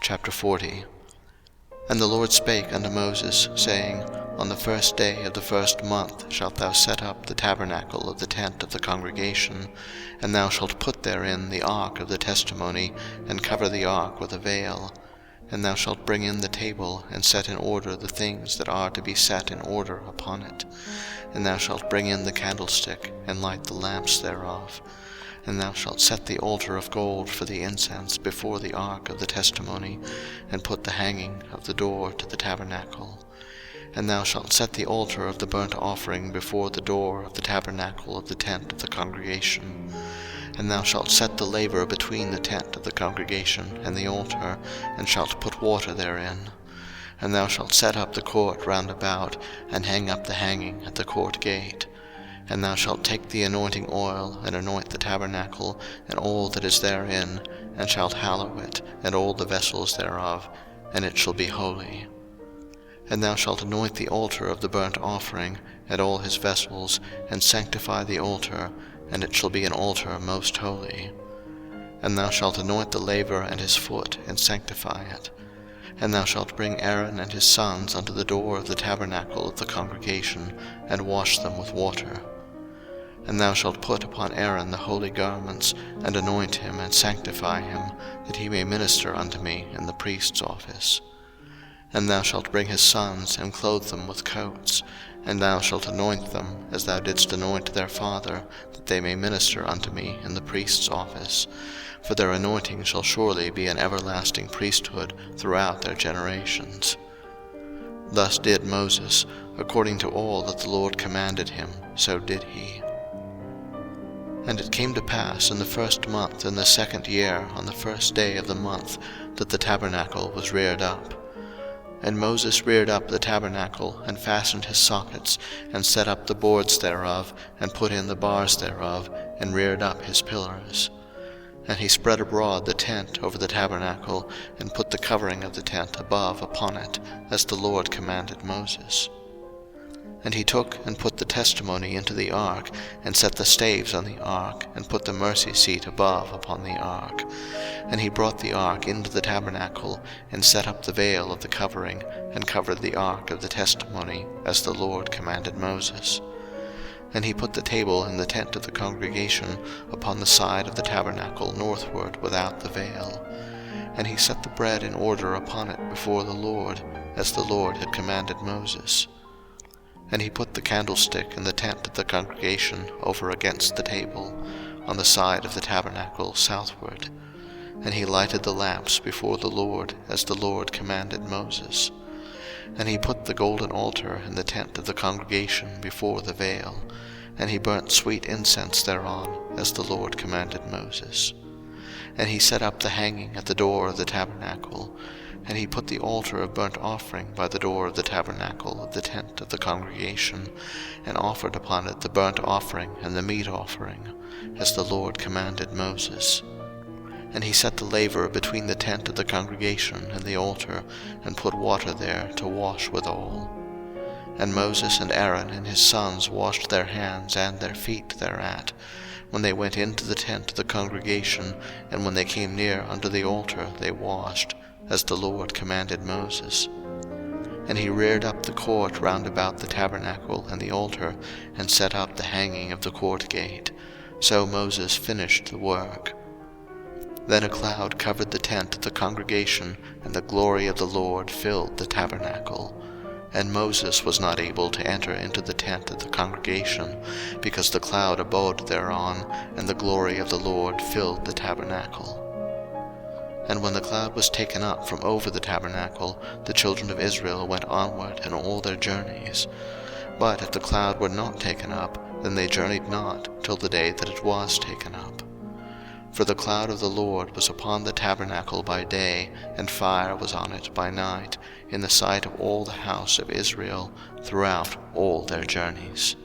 Chapter 40. And the Lord spake unto Moses, saying, On the first day of the first month shalt thou set up the tabernacle of the tent of the congregation, and thou shalt put therein the ark of the testimony, and cover the ark with a veil. And thou shalt bring in the table, and set in order the things that are to be set in order upon it. And thou shalt bring in the candlestick, and light the lamps thereof. And thou shalt set the altar of gold for the incense before the ark of the testimony, and put the hanging of the door to the tabernacle. And thou shalt set the altar of the burnt offering before the door of the tabernacle of the tent of the congregation. And thou shalt set the laver between the tent of the congregation and the altar, and shalt put water therein. And thou shalt set up the court round about, and hang up the hanging at the court gate. And thou shalt take the anointing oil, and anoint the tabernacle, and all that is therein, and shalt hallow it, and all the vessels thereof, and it shall be holy. And thou shalt anoint the altar of the burnt offering, and all his vessels, and sanctify the altar, and it shall be an altar most holy. And thou shalt anoint the laver and his foot, and sanctify it. And thou shalt bring Aaron and his sons unto the door of the tabernacle of the congregation, and wash them with water. And thou shalt put upon Aaron the holy garments, and anoint him, and sanctify him, that he may minister unto me in the priest's office. And thou shalt bring his sons, and clothe them with coats, and thou shalt anoint them, as thou didst anoint their father, that they may minister unto me in the priest's office. For their anointing shall surely be an everlasting priesthood throughout their generations. Thus did Moses, according to all that the Lord commanded him, so did he. And it came to pass in the first month in the second year, on the first day of the month, that the tabernacle was reared up. And Moses reared up the tabernacle, and fastened his sockets, and set up the boards thereof, and put in the bars thereof, and reared up his pillars. And he spread abroad the tent over the tabernacle, and put the covering of the tent above upon it, as the Lord commanded Moses. And he took and put the testimony into the ark, and set the staves on the ark, and put the mercy seat above upon the ark. And he brought the ark into the tabernacle, and set up the veil of the covering, and covered the ark of the testimony, as the Lord commanded Moses. And he put the table in the tent of the congregation upon the side of the tabernacle northward without the veil. And he set the bread in order upon it before the Lord, as the Lord had commanded Moses. And he put the candlestick in the tent of the congregation over against the table, on the side of the tabernacle southward. And he lighted the lamps before the Lord, as the Lord commanded Moses. And he put the golden altar in the tent of the congregation before the veil, and he burnt sweet incense thereon, as the Lord commanded Moses. And he set up the hanging at the door of the tabernacle, and he put the altar of burnt offering by the door of the tabernacle of the tent of the congregation, and offered upon it the burnt offering and the meat offering, as the Lord commanded Moses. And he set the laver between the tent of the congregation and the altar, and put water there to wash withal. And Moses and Aaron and his sons washed their hands and their feet thereat, when they went into the tent of the congregation, and when they came near unto the altar they washed, as the Lord commanded Moses. And he reared up the court round about the tabernacle and the altar, and set up the hanging of the court gate. So Moses finished the work. Then a cloud covered the tent of the congregation, and the glory of the Lord filled the tabernacle. And Moses was not able to enter into the tent of the congregation, because the cloud abode thereon, and the glory of the Lord filled the tabernacle. And when the cloud was taken up from over the tabernacle, the children of Israel went onward in all their journeys. But if the cloud were not taken up, then they journeyed not till the day that it was taken up. For the cloud of the Lord was upon the tabernacle by day, and fire was on it by night, in the sight of all the house of Israel, throughout all their journeys.